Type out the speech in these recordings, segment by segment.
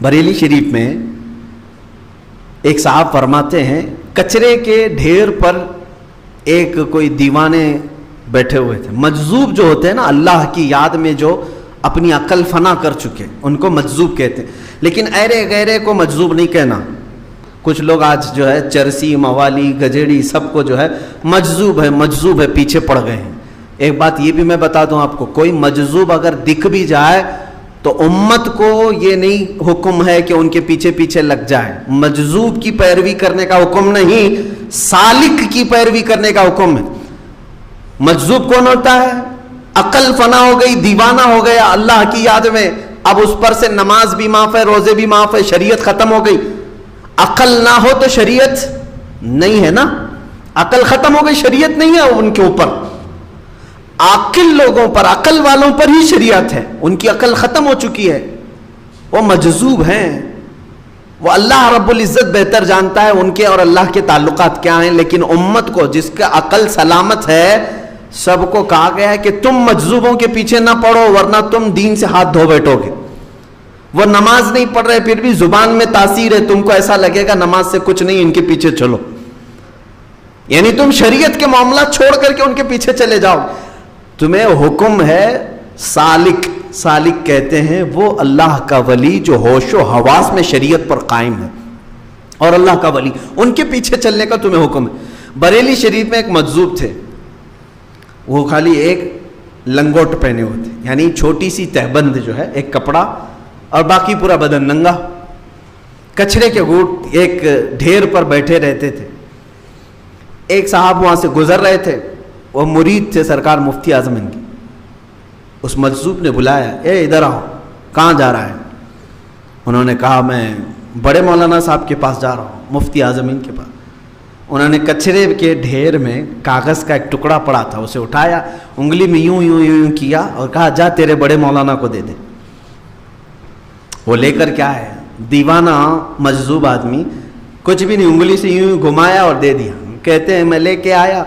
बरेली शरीफ में एक साहब फरमाते हैं, कचरे के ढेर पर एक कोई दीवाने बैठे हुए थे। मजजूब जो होते हैं ना, अल्लाह की याद में जो अपनी अकल फना कर चुके, उनको मजजूब कहते हैं। लेकिन ऐरे गैरे को मजजूब नहीं कहना। कुछ लोग आज जो है चरसी, मवाली, गजेड़ी सबको जो है मजजूब है, पीछे पड़ गए हैं। एक बात ये भी मैं बता दूं आपको, कोई मजजूब अगर दिख भी जाए तो उम्मत को ये नहीं हुक्म है कि उनके पीछे पीछे लग जाए। मजजूब की पैरवी करने का हुक्म नहीं, सालिक की पैरवी करने का हुक्म है। मजजूब कौन होता है? अकल फना हो गई, दीवाना हो गया अल्लाह की याद में, अब उस पर से नमाज भी माफ है, रोजे भी माफ है, शरीयत खत्म हो गई। अकल ना हो तो शरीयत नहीं है ना, अकल खत्म हो गई, शरीयत नहीं है उनके ऊपर। आकिल लोगों पर, अकल वालों पर ही शरीयत है, उनकी अकल खत्म हो चुकी है, वो मजजूब हैं। वो अल्लाह रब्बुल इज्जत बेहतर जानता है उनके और अल्लाह के ताल्लुकात क्या हैं। लेकिन उम्मत को जिसका अकल सलामत है, सबको कहा गया है कि तुम मजजूबों के पीछे ना पड़ो, वरना तुम दीन से हाथ धो बैठोगे। वो नमाज नहीं पढ़ रहे, फिर भी जुबान में तासीर है, तुमको ऐसा लगेगा नमाज से कुछ नहीं, इनके पीछे चलो। यानी तुम शरीयत के मामला छोड़ करके उनके पीछे चले जाओ। तुम्हें हुक्म है सालिक, सालिक कहते हैं वो अल्लाह का वली जो होशो हवास में शरीयत पर कायम है, और अल्लाह का वली, उनके पीछे चलने का तुम्हें हुक्म है। बरेली शरीफ में एक मजजूब थे, वो खाली एक लंगोट पहने हुए थे, यानी छोटी सी तहबंद जो है, एक कपड़ा, और बाकी पूरा बदन नंगा। कचरे के गुट एक ढेर पर बैठे रहते थे। एक साहब वहां से गुजर रहे थे, वो मुरीद थे सरकार मुफ्ती आजम की। उस मजजूब ने बुलाया, ए इधर आओ, कहाँ जा रहा है? उन्होंने कहा मैं बड़े मौलाना साहब के पास जा रहा हूँ, मुफ्ती आजमीन के पास। उन्होंने कचरे के ढेर में कागज़ का एक टुकड़ा पड़ा था, उसे उठाया, उंगली में यूं यूं यूं किया और कहा जा तेरे बड़े मौलाना को दे दे। वो लेकर क्या है, दीवाना मजजूब आदमी, कुछ भी नहीं, उंगली से यूं घुमाया और दे दिया। कहते हैं मैं लेके आया,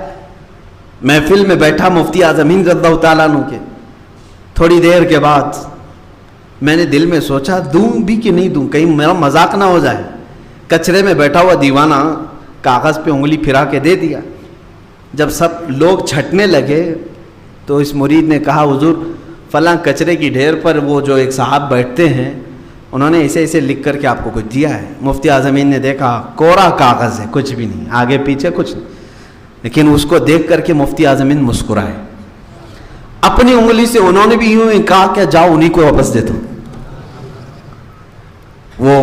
महफिल में बैठा मुफ्ती आजमीन रज़ियल्लाहु ताला अन्हु के। थोड़ी देर के बाद मैंने दिल में सोचा दूं भी कि नहीं दूं, कहीं मेरा मजाक ना हो जाए। कचरे में बैठा हुआ दीवाना कागज़ पे उंगली फिरा के दे दिया। जब सब लोग छटने लगे तो इस मुरीद ने कहा हुजूर फलां कचरे की ढेर पर वो जो एक साहब बैठते हैं, उन्होंने ऐसे ऐसे लिख करके आपको कुछ दिया है। मुफ्ती आज़मीन ने देखा कोरा कागज़ है, कुछ भी नहीं, आगे पीछे कुछ नहीं। लेकिन उसको देख करके मुफ्ती आज़मीन मुस्कुराए। अपनी उंगली से उन्होंने भी यूं ही कहा क्या जाओ उन्हीं को वापस दे दो। वो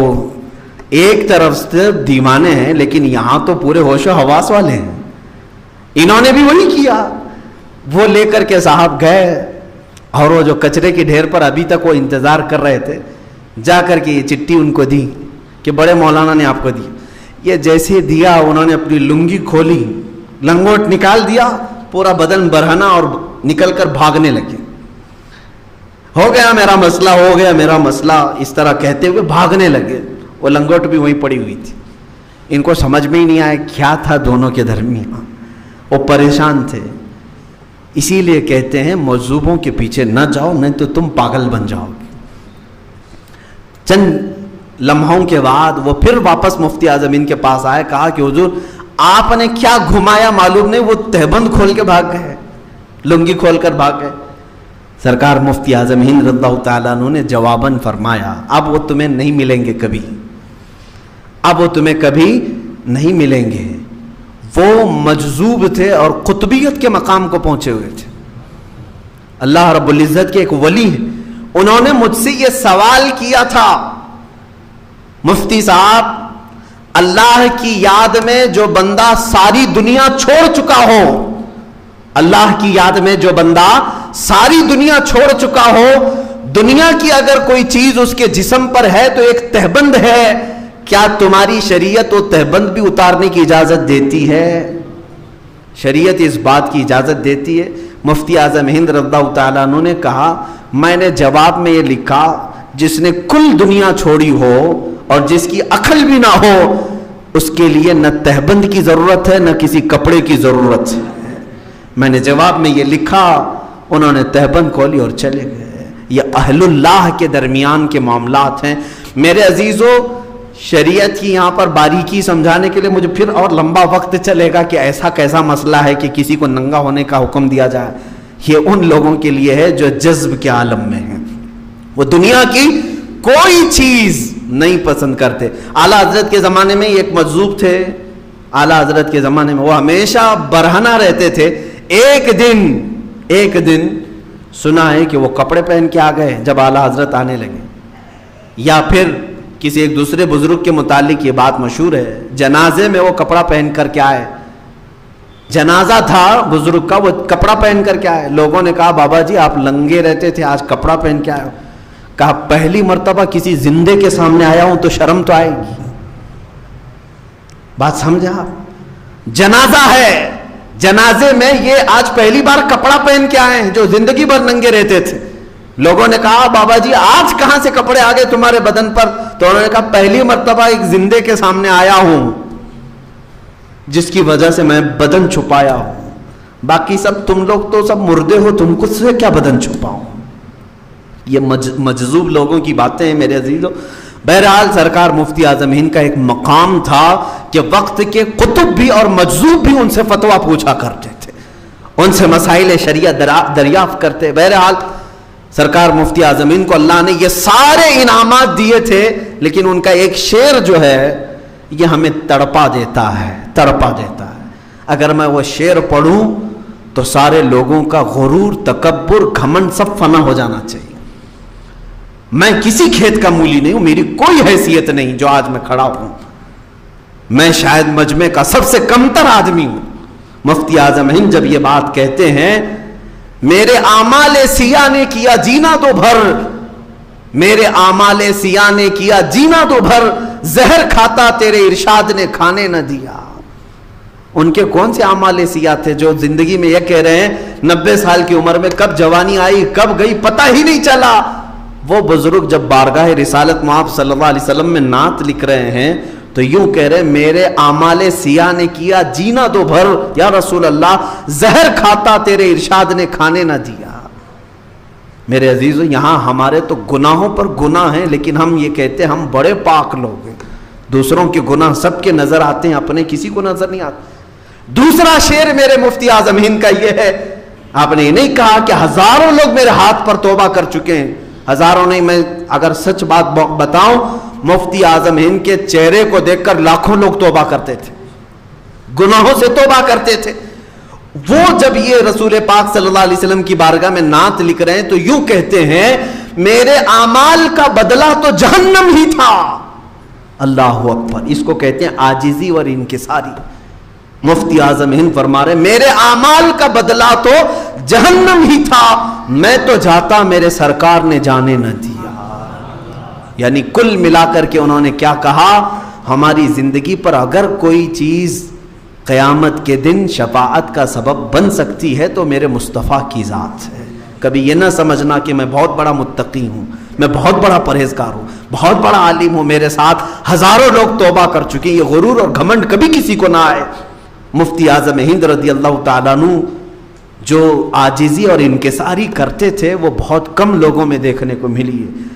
एक तरफ से दीवाने हैं, लेकिन यहां तो पूरे होशो हवास वाले हैं। इन्होंने भी वही किया। वो लेकर के साहब गए और वो जो कचरे के ढेर पर अभी तक वो इंतजार कर रहे थे, जा करके ये चिट्ठी उनको दी कि बड़े मौलाना ने आपको दी। ये जैसे दिया, उन्होंने अपनी लुंगी खोली, लंगोट निकाल दिया, पूरा बदन बरहना और निकल कर भागने लगे। हो गया मेरा मसला, हो गया मेरा मसला, इस तरह कहते हुए भागने लगे। वो लंगोट भी वहीं पड़ी हुई थी। इनको समझ में ही नहीं आया क्या था दोनों के दरमियान, वो परेशान थे। इसीलिए कहते हैं मौजूबों के पीछे न जाओ, नहीं तो तुम पागल बन जाओगे। चंद लम्हों के बाद वो फिर वापस मुफ्ती आज़मीन के पास आए, कहा कि हुजूर आपने क्या घुमाया मालूम नहीं, वो तहबंद खोल के भाग गए, लुंगी खोल कर भाग गए। सरकार मुफ्ती आज़मीन रज़ियल्लाहु ताला अन्हु ने जवाबन फरमाया अब वो तुम्हें नहीं मिलेंगे कभी, अब वो तुम्हें कभी नहीं मिलेंगे। वो मजजूब थे और कुतुबियत के मकाम को पहुंचे हुए थे। अल्लाह रब्बुल इज्जत के एक वली हैं। उन्होंने मुझसे ये सवाल किया था, मुफ्ती साहब अल्लाह की याद में जो बंदा सारी दुनिया छोड़ चुका हो, अल्लाह की याद में जो बंदा सारी दुनिया छोड़ चुका हो, दुनिया की अगर कोई चीज उसके जिस्म पर है तो एक तहबंद है, क्या तुम्हारी शरीयत वो तहबंद भी उतारने की इजाजत देती है? शरीयत इस बात की इजाजत देती है। मुफ्ती आज़म हिंद रज़ियल्लाहु ताला अन्हु ने कहा मैंने जवाब में ये लिखा जिसने कुल दुनिया छोड़ी हो और जिसकी अकल भी ना हो, उसके लिए न तहबंद की जरूरत है न किसी कपड़े की जरूरत है। मैंने जवाब में ये लिखा, उन्होंने तहबंद खोली और चले गए। یہ اہل اللہ کے درمیان کے معاملات ہیں۔ میرے عزیزو، شریعت کی یہاں پر باریکی سمجھانے کے لیے مجھے پھر اور لمبا وقت چلے گا کہ ایسا کیسا مسئلہ ہے کہ کسی کو ننگا ہونے کا حکم دیا جائے۔ یہ ان لوگوں کے لیے ہے جو جذب کے عالم میں ہیں، وہ دنیا کی کوئی چیز نہیں پسند کرتے۔ اعلیٰ حضرت کے زمانے میں ایک مجذوب تھے، اعلیٰ حضرت کے زمانے میں وہ ہمیشہ برہنہ رہتے تھے۔ ایک دن سنا ہے کہ وہ کپڑے پہن کے آ گئے جب اعلیٰ حضرت آنے لگے، یا پھر کسی ایک دوسرے بزرگ کے متعلق یہ بات مشہور ہے، جنازے میں وہ کپڑا پہن کر کے آئے، جنازہ تھا بزرگ کا، وہ کپڑا پہن کر کے آئے۔ لوگوں نے کہا بابا جی آپ لنگے رہتے تھے، آج کپڑا پہن کے آئے ہو۔ کہا پہلی مرتبہ کسی زندے کے سامنے آیا ہوں تو شرم تو آئے گی۔ بات سمجھا آپ؟ جنازہ ہے، جنازے میں یہ آج پہلی بار کپڑا پہن کے آئے ہیں جو زندگی بھر ننگے رہتے تھے۔ لوگوں نے کہا بابا جی آج کہاں سے کپڑے آ گئے تمہارے بدن پر؟ تو انہوں نے کہا پہلی مرتبہ ایک زندے کے سامنے آیا ہوں جس کی وجہ سے میں بدن چھپایا ہوں، باقی سب تم لوگ تو سب مردے ہو، تم کو سے کیا بدن چھپاؤں؟ یہ مجذوب لوگوں کی باتیں ہیں میرے عزیزو۔ بہرحال سرکار مفتی اعظم ہند کا ایک مقام تھا کہ وقت کے قطب بھی اور مجذوب بھی ان سے فتویٰ پوچھا کرتے تھے، ان سے مسائل شریعت دریافت کرتے۔ بہرحال سرکار مفتی اعظم ہند کو اللہ نے یہ سارے انعامات دیے تھے، لیکن ان کا ایک شعر جو ہے یہ ہمیں تڑپا دیتا ہے۔ اگر میں وہ شعر پڑھوں تو سارے لوگوں کا غرور، تکبر، گھمنڈ سب فنا ہو جانا چاہیے۔ میں کسی کھیت کا مولی نہیں ہوں، میری کوئی حیثیت نہیں جو آج میں کھڑا ہوں، میں شاید مجمع کا سب سے کمتر آدمی ہوں۔ مفتی اعظم ہند جب یہ بات کہتے ہیں، میرے اعمال سیاہ نے کیا جینا تو بھر، میرے اعمال سیاہ نے کیا جینا تو بھر، زہر کھاتا تیرے ارشاد نے کھانے نہ دیا۔ ان کے کون سے اعمال سیاہ تھے جو زندگی میں یہ کہہ رہے ہیں 90 سال کی عمر میں کب جوانی آئی کب گئی پتہ ہی نہیں چلا۔ وہ بزرگ جب بارگاہ رسالت مآب صلی اللہ علیہ وسلم میں نعت لکھ رہے ہیں تو یوں کہہ رہے ہیں میرے اعمال سیاہ نے کیا جینا تو بھر، یا رسول اللہ زہر کھاتا تیرے ارشاد نے کھانے نہ دیا۔ میرے عزیزو، یہاں ہمارے تو گناہوں پر گناہ ہیں، لیکن ہم یہ کہتے ہیں ہم بڑے پاک لوگ ہیں، دوسروں کے گناہ سب کے نظر آتے ہیں، اپنے کسی کو نظر نہیں آتے۔ دوسرا شعر میرے مفتی اعظم ہند کا یہ ہے، آپ نے یہ نہیں کہا کہ ہزاروں لوگ میرے ہاتھ پر توبہ کر چکے ہیں، ہزاروں نہیں، میں اگر سچ بات بتاؤں مفتی اعظم ہند کے چہرے کو دیکھ کر لاکھوں لوگ توبہ کرتے تھے، گناہوں سے توبہ کرتے تھے۔ وہ جب یہ رسول پاک صلی اللہ علیہ وسلم کی بارگاہ میں نعت لکھ رہے ہیں تو یوں کہتے ہیں میرے اعمال کا بدلہ تو جہنم ہی تھا۔ اللہ اکبر، اس کو کہتے ہیں عاجزی اور انکساری۔ مفتی اعظم ہند فرما رہے میرے اعمال کا بدلہ تو جہنم ہی تھا، میں تو جاتا میرے سرکار نے جانے نہ دیا۔ یعنی کل ملا کر کے انہوں نے کیا کہا، ہماری زندگی پر اگر کوئی چیز قیامت کے دن شفاعت کا سبب بن سکتی ہے تو میرے مصطفیٰ کی ذات ہے۔ کبھی یہ نہ سمجھنا کہ میں بہت بڑا متقی ہوں، میں بہت بڑا پرہیزگار ہوں، بہت بڑا عالم ہوں، میرے ساتھ ہزاروں لوگ توبہ کر چکے، یہ غرور اور گھمنڈ کبھی کسی کو نہ آئے۔ مفتی اعظم ہند رضی اللہ تعالیٰ عنہ جو عاجزی اور انکساری کرتے تھے وہ بہت کم لوگوں میں دیکھنے کو ملی ہے۔